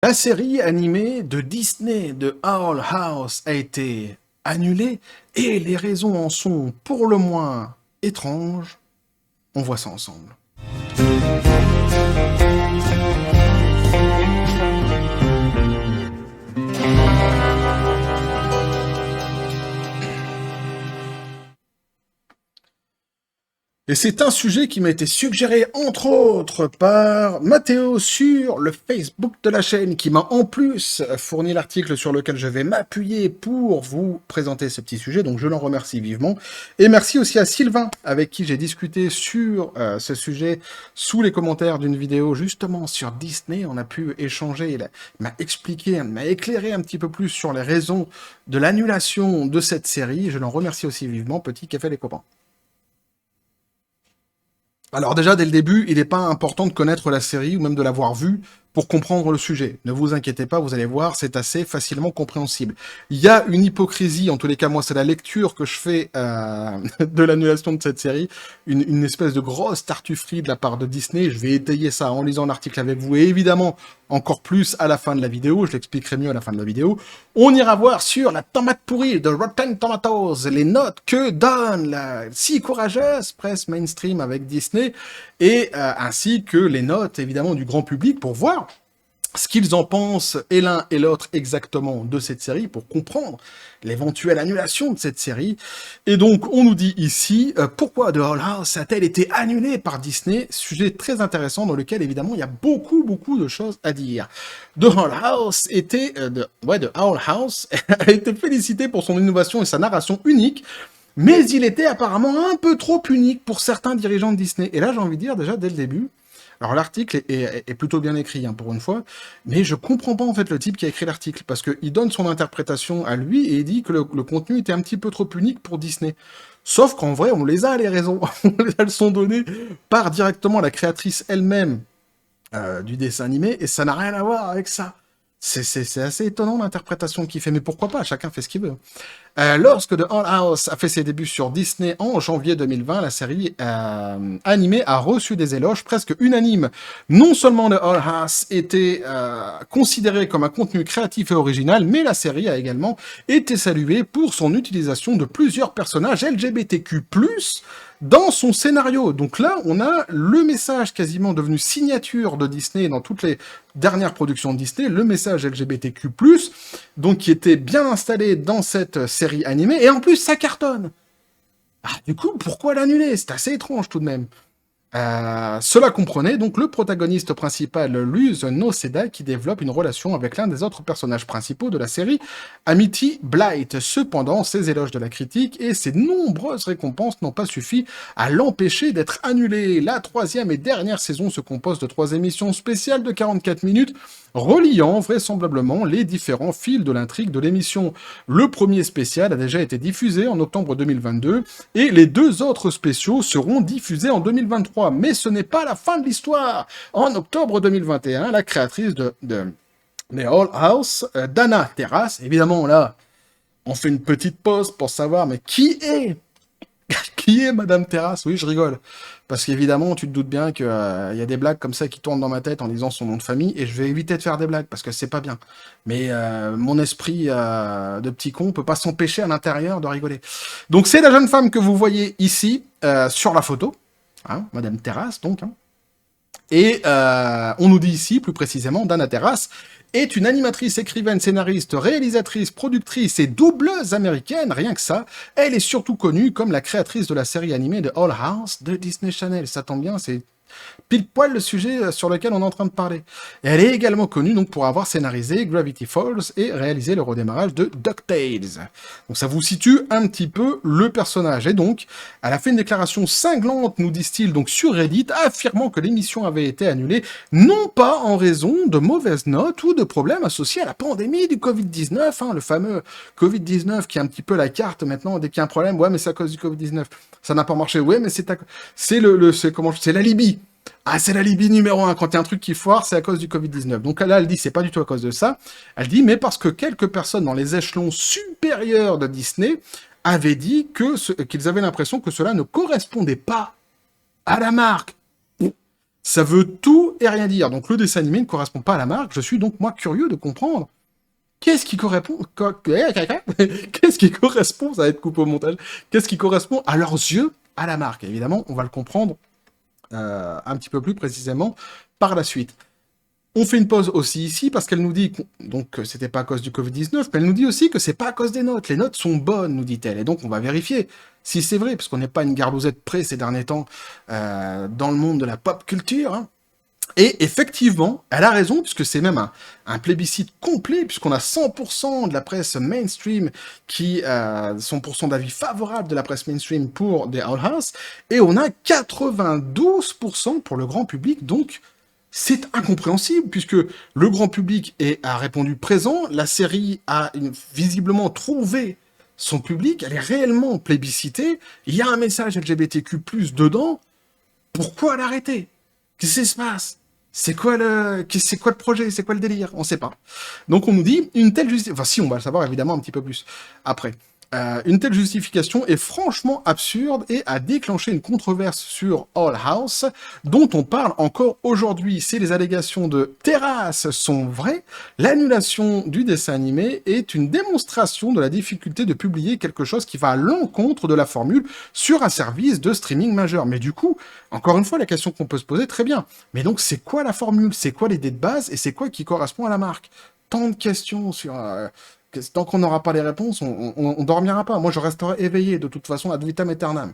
La série animée de Disney de Owl House a été annulée et les raisons en sont pour le moins étranges. On voit ça ensemble. Et c'est un sujet qui m'a été suggéré, entre autres, par Mathéo sur le Facebook de la chaîne, qui m'a en plus fourni l'article sur lequel je vais m'appuyer pour vous présenter ce petit sujet, donc je l'en remercie vivement. Et merci aussi à Sylvain, avec qui j'ai discuté sur ce sujet sous les commentaires d'une vidéo justement sur Disney. On a pu échanger, il m'a expliqué, il m'a éclairé un petit peu plus sur les raisons de l'annulation de cette série. Je l'en remercie aussi vivement, petit café les copains. Alors déjà, dès le début, il n'est pas important de connaître la série ou même de l'avoir vue pour comprendre le sujet. Ne vous inquiétez pas, vous allez voir, c'est assez facilement compréhensible. Il y a une hypocrisie, en tous les cas, moi, c'est la lecture que je fais de l'annulation de cette série, une espèce de grosse tartufferie de la part de Disney. Je vais étayer ça en lisant l'article avec vous, et évidemment, encore plus à la fin de la vidéo, je l'expliquerai mieux à la fin de la vidéo. On ira voir sur la tomate pourrie de Rotten Tomatoes, les notes que donne la si courageuse presse mainstream avec Disney, et ainsi que les notes, évidemment, du grand public pour voir ce qu'ils en pensent, et l'un et l'autre exactement, de cette série, pour comprendre l'éventuelle annulation de cette série. Et donc, on nous dit ici, pourquoi The Owl House a-t-elle été annulée par Disney? Sujet très intéressant dans lequel, évidemment, il y a beaucoup de choses à dire. The Owl House était... The Owl House a été félicité pour son innovation et sa narration unique, mais il était apparemment un peu trop unique pour certains dirigeants de Disney. Et là, j'ai envie de dire, déjà, dès le début, alors l'article est plutôt bien écrit, hein, pour une fois, mais je comprends pas en fait le type qui a écrit l'article, parce qu'il donne son interprétation à lui, et il dit que le contenu était un petit peu trop unique pour Disney. Sauf qu'en vrai, on les a, les raisons. Elles sont données par directement la créatrice elle-même du dessin animé, et ça n'a rien à voir avec ça. C'est assez étonnant l'interprétation qu'il fait, mais pourquoi pas, chacun fait ce qu'il veut. Lorsque The Owl House a fait ses débuts sur Disney en janvier 2020, la série animée a reçu des éloges presque unanimes. Non seulement The Owl House était considéré comme un contenu créatif et original, mais la série a également été saluée pour son utilisation de plusieurs personnages LGBTQ+, dans son scénario. Donc là, on a le message quasiment devenu signature de Disney dans toutes les dernières productions de Disney, le message LGBTQ+, donc qui était bien installé dans cette série animée, et en plus, ça cartonne. Ah, du coup, pourquoi l'annuler? C'est assez étrange tout de même. Cela comprenait donc le protagoniste principal, Luz Noceda, qui développe une relation avec l'un des autres personnages principaux de la série, Amity Blight. Cependant, ses éloges de la critique et ses nombreuses récompenses n'ont pas suffi à l'empêcher d'être annulé. La troisième et dernière saison se compose de 3 émissions spéciales de 44 minutes, reliant vraisemblablement les différents fils de l'intrigue de l'émission. Le premier spécial a déjà été diffusé en octobre 2022, et les 2 autres spéciaux seront diffusés en 2023. Mais ce n'est pas la fin de l'histoire. En octobre 2021, la créatrice de The Owl House, Dana Terrace, évidemment là, on fait une petite pause pour savoir, mais qui est Madame Terrace? Oui, je rigole. Parce qu'évidemment, tu te doutes bien qu'il y a des blagues comme ça qui tournent dans ma tête en disant son nom de famille, et je vais éviter de faire des blagues, parce que c'est pas bien. Mais mon esprit de petit con peut pas s'empêcher à l'intérieur de rigoler. Donc c'est la jeune femme que vous voyez ici, sur la photo, hein, Madame Terrace, donc. Hein. Et on nous dit ici, plus précisément, Dana Terrace est une animatrice, écrivaine, scénariste, réalisatrice, productrice et doubleuse américaine, rien que ça. Elle est surtout connue comme la créatrice de la série animée de Owl House de Disney Channel. Ça tombe bien, c'est pile poil le sujet sur lequel on est en train de parler. Et elle est également connue donc pour avoir scénarisé Gravity Falls et réalisé le redémarrage de DuckTales. Donc ça vous situe un petit peu le personnage. Et donc, elle a fait une déclaration cinglante, nous disent-ils, donc sur Reddit, affirmant que l'émission avait été annulée, non pas en raison de mauvaises notes ou de problèmes associés à la pandémie du Covid-19, hein, le fameux Covid-19 qui est un petit peu la carte maintenant, dès qu'il y a un problème, ouais mais c'est à cause du Covid-19. Ça n'a pas marché, ouais mais c'est l'alibi. Ah, c'est l'alibi numéro 1. Quand il y a un truc qui foire, c'est à cause du Covid-19. Donc là, elle dit, c'est pas du tout à cause de ça. Elle dit, mais parce que quelques personnes dans les échelons supérieurs de Disney avaient dit qu'ils avaient l'impression que cela ne correspondait pas à la marque. Ça veut tout et rien dire. Donc le dessin animé ne correspond pas à la marque. Je suis donc moi curieux de comprendre qu'est-ce qui correspond, qu'est-ce qui correspond, ça va être coupé au montage, qu'est-ce qui correspond à leurs yeux à la marque. Évidemment, on va le comprendre un petit peu plus précisément par la suite. On fait une pause aussi ici parce qu'elle nous dit donc que c'était pas à cause du Covid-19, mais elle nous dit aussi que c'est pas à cause des notes. Les notes sont bonnes, nous dit-elle. Et donc on va vérifier si c'est vrai, parce qu'on n'est pas une gardouzette près ces derniers temps dans le monde de la pop culture. Hein. Et effectivement, elle a raison, puisque c'est même un plébiscite complet, puisqu'on a 100% de la presse mainstream qui 100% d'avis favorables de la presse mainstream pour The Owl House, et on a 92% pour le grand public, donc c'est incompréhensible, puisque le grand public a répondu présent, la série a visiblement trouvé son public, elle est réellement plébiscitée, il y a un message LGBTQ+, dedans, pourquoi l'arrêter? Qu'est-ce qui se passe? C'est quoi le projet? C'est quoi le délire? On sait pas. Donc on nous dit une telle justification. Enfin si, on va le savoir évidemment un petit peu plus après. Une telle justification est franchement absurde et a déclenché une controverse sur All House, dont on parle encore aujourd'hui. Si les allégations de Terrace sont vraies, l'annulation du dessin animé est une démonstration de la difficulté de publier quelque chose qui va à l'encontre de la formule sur un service de streaming majeur. Mais du coup, encore une fois, la question qu'on peut se poser, très bien. Mais donc, c'est quoi la formule? C'est quoi l'idée de base? Et c'est quoi qui correspond à la marque? Tant de questions sur... tant qu'on n'aura pas les réponses, on dormira pas. Moi, je resterai éveillé, de toute façon, ad vitam aeternam.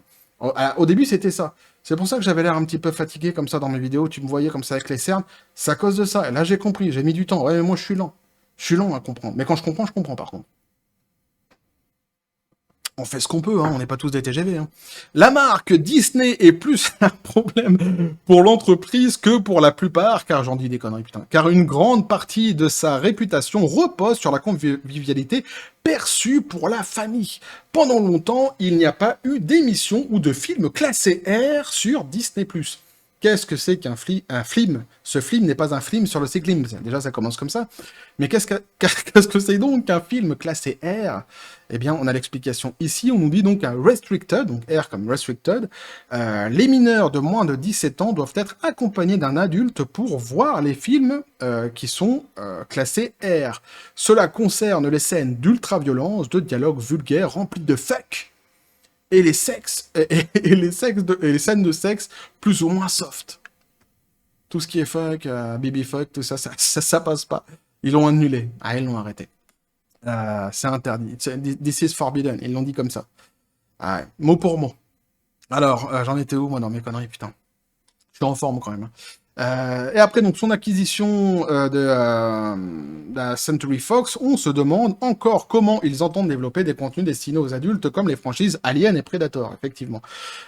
Au début, c'était ça. C'est pour ça que j'avais l'air un petit peu fatigué, comme ça, dans mes vidéos. Tu me voyais comme ça avec les cernes. C'est à cause de ça. Et là, j'ai compris. J'ai mis du temps. Ouais, mais moi, je suis lent. Je suis lent à comprendre. Mais quand je comprends, par contre. On fait ce qu'on peut, hein, on n'est pas tous des TGV. Hein. La marque Disney est plus un problème pour l'entreprise que pour la plupart, car j'en dis des conneries, putain. Car une grande partie de sa réputation repose sur la convivialité perçue pour la famille. Pendant longtemps, il n'y a pas eu d'émission ou de film classé R sur Disney+. Qu'est-ce que c'est qu'un film? Ce film n'est pas un film sur le cyclisme. Déjà, ça commence comme ça. Mais qu'est-ce que c'est donc qu'un film classé R? Eh bien, on a l'explication ici. On nous dit donc un restricted, donc R comme restricted. Les mineurs de moins de 17 ans doivent être accompagnés d'un adulte pour voir les films qui sont classés R. Cela concerne les scènes d'ultra-violence, de dialogues vulgaires remplis de fuck, et les scènes de sexe plus ou moins soft. Tout ce qui est fuck, baby fuck, tout ça, ça passe pas. Ils l'ont annulé. Ah, ils l'ont arrêté. C'est interdit. This is forbidden. Ils l'ont dit comme ça. Ah, ouais. Mot pour mot. Alors, j'en étais où, moi, dans mes conneries, putain. Je suis en forme, quand même. Et après, donc, son acquisition de la Century Fox, on se demande encore comment ils entendent développer des contenus destinés aux adultes comme les franchises Alien et Predator, effectivement.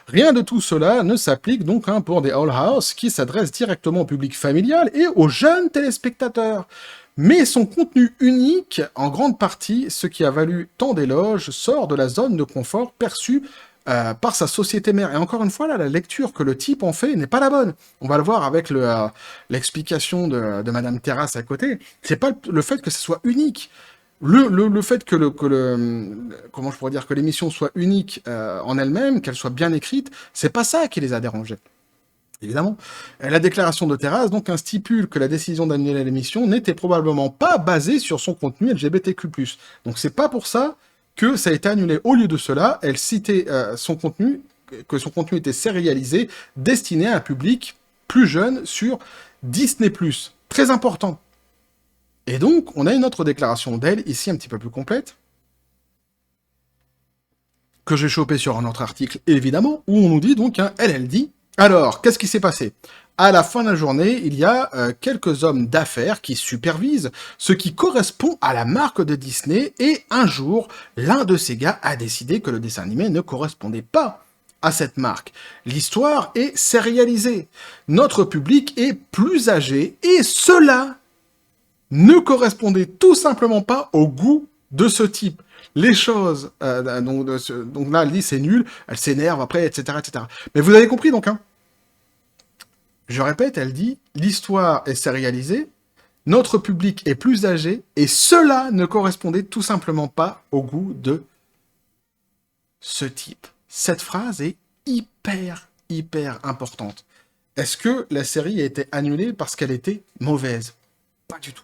Rien de tout cela ne s'applique donc pour des Owl House qui s'adressent directement au public familial et aux jeunes téléspectateurs. Mais son contenu unique, en grande partie, ce qui a valu tant d'éloges, sort de la zone de confort perçue par sa société mère. Et encore une fois, là, la lecture que le type en fait n'est pas la bonne. On va le voir avec l'explication de Madame Terrasse à côté. C'est pas le fait que ce soit unique. Le fait que comment je pourrais dire, que l'émission soit unique en elle-même, qu'elle soit bien écrite, c'est pas ça qui les a dérangés. Évidemment. La déclaration de Terrasse donc stipule que la décision d'annuler l'émission n'était probablement pas basée sur son contenu LGBTQ+. Donc c'est pas pour ça que ça a été annulé. Au lieu de cela, elle citait son contenu, que son contenu était sérialisé, destiné à un public plus jeune sur Disney+. Très important. Et donc, on a une autre déclaration d'elle, ici un petit peu plus complète, que j'ai chopé sur un autre article, évidemment, où on nous dit donc, elle dit, alors, qu'est-ce qui s'est passé? À la fin de la journée, il y a quelques hommes d'affaires qui supervisent ce qui correspond à la marque de Disney, et un jour, l'un de ces gars a décidé que le dessin animé ne correspondait pas à cette marque. L'histoire est sérialisée. Notre public est plus âgé, et cela ne correspondait tout simplement pas au goût de ce type. Les choses, donc là, elle dit c'est nul, elle s'énerve après, etc., etc. Mais vous avez compris donc, hein. Je répète, elle dit, l'histoire est sérialisée, notre public est plus âgé, et cela ne correspondait tout simplement pas au goût de ce type. Cette phrase est hyper importante. Est-ce que la série a été annulée parce qu'elle était mauvaise? Pas du tout.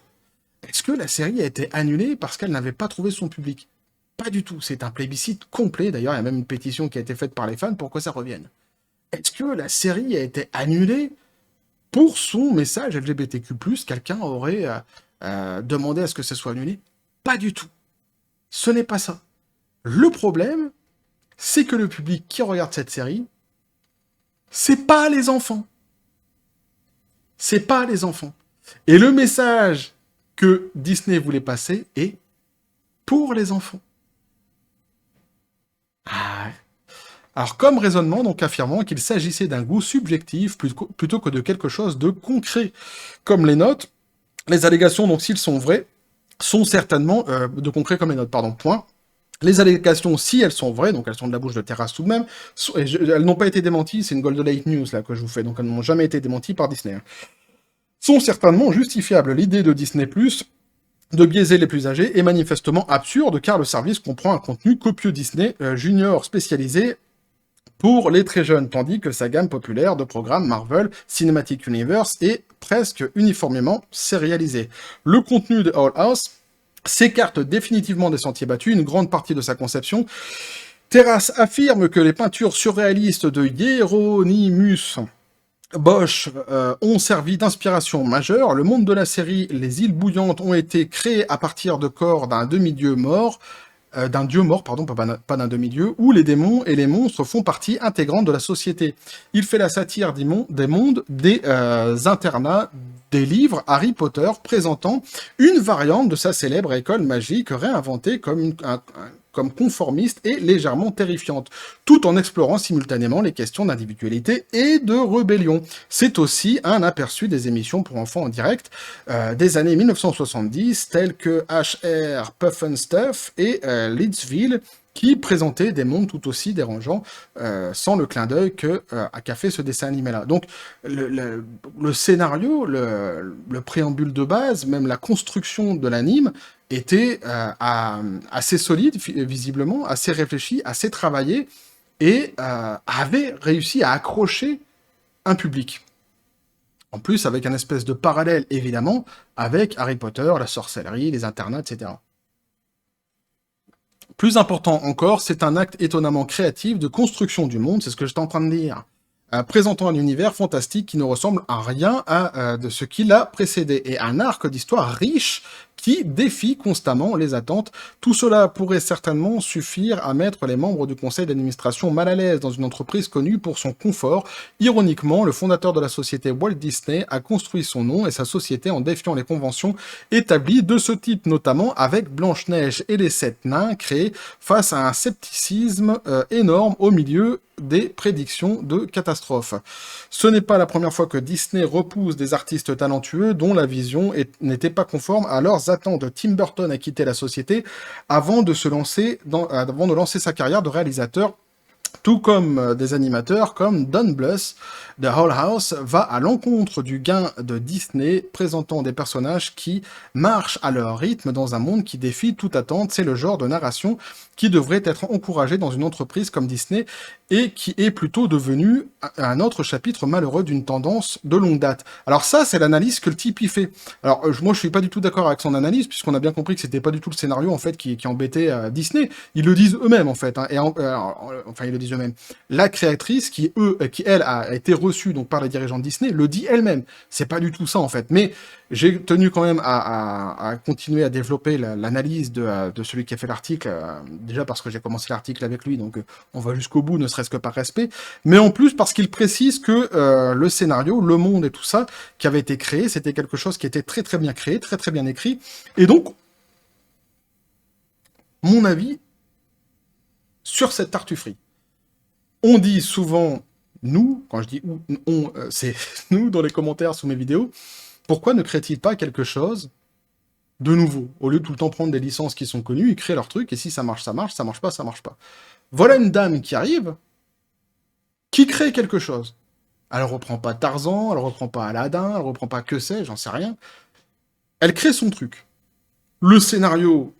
Est-ce que la série a été annulée parce qu'elle n'avait pas trouvé son public? Pas du tout. C'est un plébiscite complet. D'ailleurs, il y a même une pétition qui a été faite par les fans pour que ça revienne. Est-ce que la série a été annulée pour son message LGBTQ+, quelqu'un aurait demandé à ce que ça soit annulé? Pas du tout. Ce n'est pas ça. Le problème, c'est que le public qui regarde cette série, c'est pas les enfants. C'est pas les enfants. Et le message que Disney voulait passer est pour les enfants. Ah. Alors, comme raisonnement, donc affirmant qu'il s'agissait d'un goût subjectif plutôt que de quelque chose de concret. Comme les notes, les allégations, donc s'ils sont vrais, sont certainement de concret comme les notes, pardon, point. Les allégations, si elles sont vraies, donc elles sont de la bouche de Terrace tout de même, elles n'ont pas été démenties, c'est une Golden Late News là que je vous fais, donc elles n'ont jamais été démenties par Disney. Sont certainement justifiables. L'idée de Disney+, de biaiser les plus âgés, est manifestement absurde, car le service comprend un contenu copieux Disney Junior spécialisé pour les très jeunes, tandis que sa gamme populaire de programmes Marvel Cinematic Universe est presque uniformément sérialisée. Le contenu de Owl House s'écarte définitivement des sentiers battus, une grande partie de sa conception. Terrace affirme que les peintures surréalistes de Hieronymus Bosch ont servi d'inspiration majeure. Le monde de la série, les îles bouillantes ont été créées à partir de corps d'un demi-dieu mort, d'un dieu mort, pardon, pas d'un demi-dieu, où les démons et les monstres font partie intégrante de la société. Il fait la satire des mondes, des internats, des livres Harry Potter présentant une variante de sa célèbre école magique réinventée comme conformiste et légèrement terrifiante, tout en explorant simultanément les questions d'individualité et de rébellion. C'est aussi un aperçu des émissions pour enfants en direct des années 1970, telles que HR Puff'n'Stuff et Leadsville, qui présentaient des mondes tout aussi dérangeants, sans le clin d'œil qu'a fait ce dessin animé-là. Donc, le scénario, le préambule de base, même la construction de l'anime, était assez solide, visiblement, assez réfléchi, assez travaillé, et avait réussi à accrocher un public. En plus, avec un espèce de parallèle, évidemment, avec Harry Potter, la sorcellerie, les internats, etc. Plus important encore, c'est un acte étonnamment créatif de construction du monde, c'est ce que j'étais en train de dire, présentant un univers fantastique qui ne ressemble à rien de ce qui l'a précédé, et un arc d'histoire riche qui défie constamment les attentes. Tout cela pourrait certainement suffire à mettre les membres du conseil d'administration mal à l'aise dans une entreprise connue pour son confort. Ironiquement, le fondateur de la société Walt Disney a construit son nom et sa société en défiant les conventions établies de ce type, notamment avec Blanche-Neige et les 7 nains, créés face à un scepticisme énorme au milieu des prédictions de catastrophes. Ce n'est pas la première fois que Disney repousse des artistes talentueux dont la vision n'était pas conforme à leurs attentes. Tim Burton a quitté la société avant de lancer sa carrière de réalisateur, tout comme des animateurs comme Don Bluth de Hull House va à l'encontre du gain de Disney, présentant des personnages qui marchent à leur rythme dans un monde qui défie toute attente. C'est le genre de narration qui devrait être encouragé dans une entreprise comme Disney et qui est plutôt devenu un autre chapitre malheureux d'une tendance de longue date. Alors ça, c'est l'analyse que le type y fait. Alors moi, je suis pas du tout d'accord avec son analyse, puisqu'on a bien compris que c'était pas du tout le scénario en fait qui embêtait Disney. Ils le disent eux-mêmes en fait, hein, enfin ils le disent eux-mêmes. La créatrice qui elle a été reçue donc par les dirigeants de Disney le dit elle-même. C'est pas du tout ça en fait. Mais j'ai tenu quand même à continuer à développer l'analyse de celui qui a fait l'article, déjà parce que j'ai commencé l'article avec lui, donc on va jusqu'au bout, ne serait-ce que par respect, mais en plus parce qu'il précise que le scénario, le monde et tout ça, qui avait été créé, c'était quelque chose qui était très très bien créé, très très bien écrit, et donc, mon avis sur cette tartufferie. On dit souvent, nous, quand je dis on, c'est nous dans les commentaires sous mes vidéos, pourquoi ne créent-ils pas quelque chose de nouveau? Au lieu de tout le temps prendre des licences qui sont connues, ils créent leur truc, et si ça marche, ça marche, ça marche pas, ça marche pas. Voilà une dame qui arrive, qui crée quelque chose. Elle reprend pas Tarzan, elle reprend pas Aladdin, elle reprend pas que c'est, j'en sais rien. Elle crée son truc. Le scénario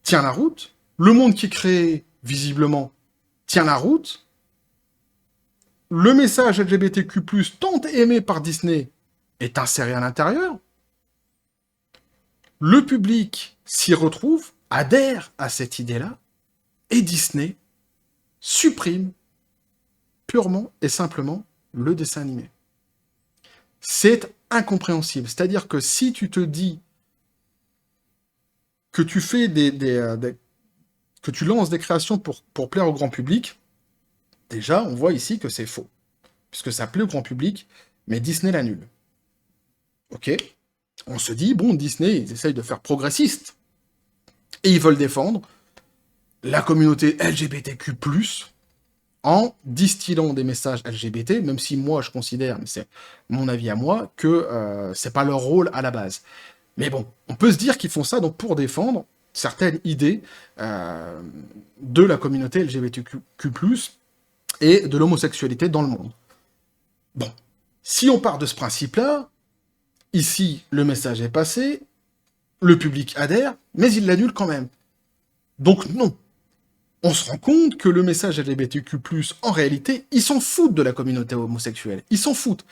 tient la route, le monde qui est créé, visiblement, tient la route, le message LGBTQ+, tant aimé par Disney, est inséré à l'intérieur. Le public s'y retrouve, adhère à cette idée-là, et Disney supprime purement et simplement le dessin animé. C'est incompréhensible. C'est-à-dire que si tu te dis que tu fais que tu lances des créations pour plaire au grand public, déjà, on voit ici que c'est faux. Puisque ça plaît au grand public, mais Disney l'annule. Ok ? On se dit, bon, Disney, ils essayent de faire progressiste. Et ils veulent défendre la communauté LGBTQ+, en distillant des messages LGBT, même si moi je considère, mais c'est mon avis à moi, que c'est pas leur rôle à la base. Mais bon, on peut se dire qu'ils font ça donc pour défendre certaines idées de la communauté LGBTQ+, et de l'homosexualité dans le monde. Bon, si on part de ce principe-là, ici, le message est passé, le public adhère, mais il l'annule quand même. Donc non. On se rend compte que le message LGBTQ+, en réalité, ils s'en foutent de la communauté homosexuelle. Ils s'en foutent.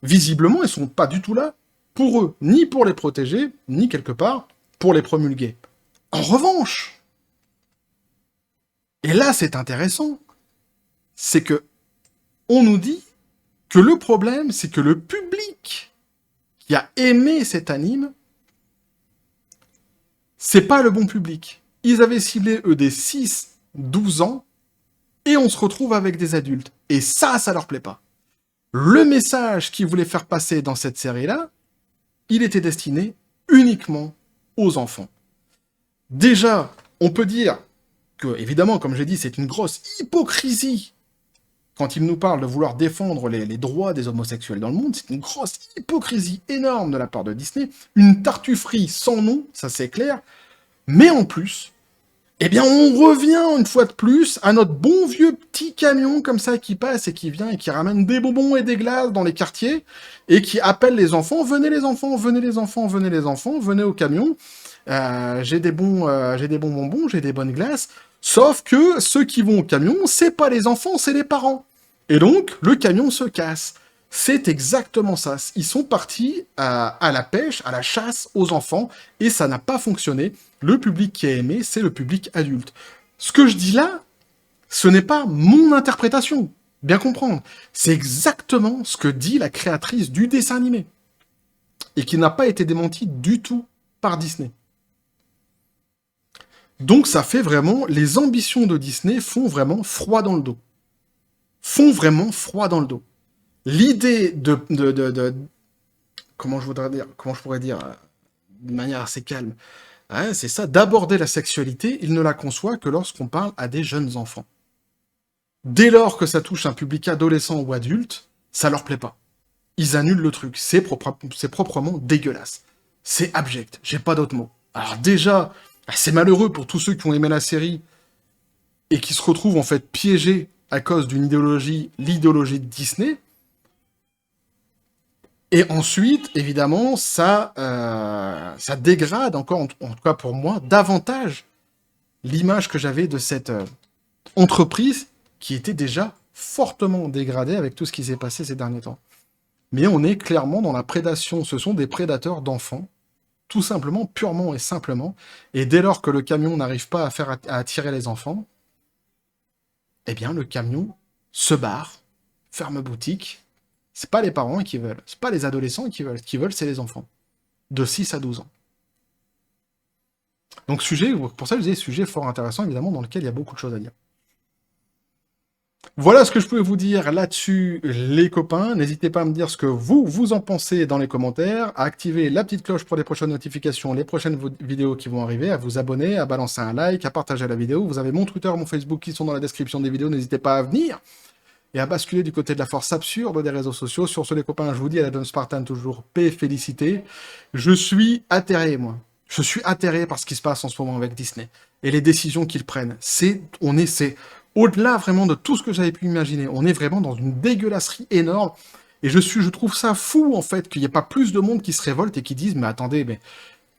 Visiblement, ils sont pas du tout là pour eux, ni pour les protéger, ni quelque part pour les promulguer. En revanche, et là c'est intéressant, c'est que on nous dit que le problème, c'est que le public qui a aimé cet anime, c'est pas le bon public. Ils avaient ciblé, eux, des 6-12 ans, et on se retrouve avec des adultes. Et ça leur plaît pas. Le message qu'ils voulaient faire passer dans cette série-là, il était destiné uniquement aux enfants. Déjà, on peut dire que, évidemment, comme j'ai dit, c'est une grosse hypocrisie quand il nous parle de vouloir défendre les droits des homosexuels dans le monde. C'est une grosse hypocrisie énorme de la part de Disney, une tartufferie sans nom, ça c'est clair, mais en plus, eh bien on revient une fois de plus à notre bon vieux petit camion comme ça qui passe et qui vient et qui ramène des bonbons et des glaces dans les quartiers et qui appelle les enfants, venez les enfants, venez les enfants, venez les enfants, venez au camion, j'ai des bons bonbons, j'ai des bonnes glaces. Sauf que ceux qui vont au camion, c'est pas les enfants, c'est les parents. Et donc, le camion se casse. C'est exactement ça. Ils sont partis à la pêche, à la chasse aux enfants, et ça n'a pas fonctionné. Le public qui a aimé, c'est le public adulte. Ce que je dis là, ce n'est pas mon interprétation. Bien comprendre. C'est exactement ce que dit la créatrice du dessin animé. Et qui n'a pas été démenti du tout par Disney. Donc ça fait vraiment... Les ambitions de Disney font vraiment froid dans le dos. Font vraiment froid dans le dos. L'idée de comment je pourrais dire de manière assez calme, hein, c'est ça, d'aborder la sexualité, il ne la conçoit que lorsqu'on parle à des jeunes enfants. Dès lors que ça touche un public adolescent ou adulte, ça leur plaît pas. Ils annulent le truc. C'est proprement dégueulasse. C'est abject. J'ai pas d'autre mot. Alors déjà, c'est malheureux pour tous ceux qui ont aimé la série et qui se retrouvent en fait piégés à cause d'une idéologie, l'idéologie de Disney. Et ensuite, évidemment, ça dégrade encore, en tout cas pour moi, davantage l'image que j'avais de cette entreprise qui était déjà fortement dégradée avec tout ce qui s'est passé ces derniers temps. Mais on est clairement dans la prédation. Ce sont des prédateurs d'enfants, tout simplement, purement et simplement. Et dès lors que le camion n'arrive pas à attirer les enfants, eh bien, le camion se barre, ferme boutique. C'est pas les parents qui veulent, c'est pas les adolescents qui veulent. Ce qu'ils veulent, c'est les enfants. De 6 à 12 ans. Donc, pour ça, je disais, sujet fort intéressant, évidemment, dans lequel il y a beaucoup de choses à dire. Voilà ce que je pouvais vous dire là-dessus, les copains. N'hésitez pas à me dire ce que vous en pensez dans les commentaires, à activer la petite cloche pour les prochaines notifications, les prochaines vidéos qui vont arriver, à vous abonner, à balancer un like, à partager la vidéo. Vous avez mon Twitter, mon Facebook qui sont dans la description des vidéos, n'hésitez pas à venir et à basculer du côté de la force absurde des réseaux sociaux. Sur ce, les copains, je vous dis à la Don Spartan, toujours paix, félicité. Je suis atterré, moi. Je suis atterré par ce qui se passe en ce moment avec Disney et les décisions qu'ils prennent. Au-delà vraiment de tout ce que j'avais pu imaginer, on est vraiment dans une dégueulasserie énorme. Et je trouve ça fou, en fait, qu'il n'y ait pas plus de monde qui se révolte et qui disent « Mais attendez, mais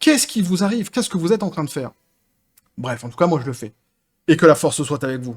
qu'est-ce qui vous arrive? Qu'est-ce que vous êtes en train de faire ?» Bref, en tout cas, moi, je le fais. Et que la force soit avec vous.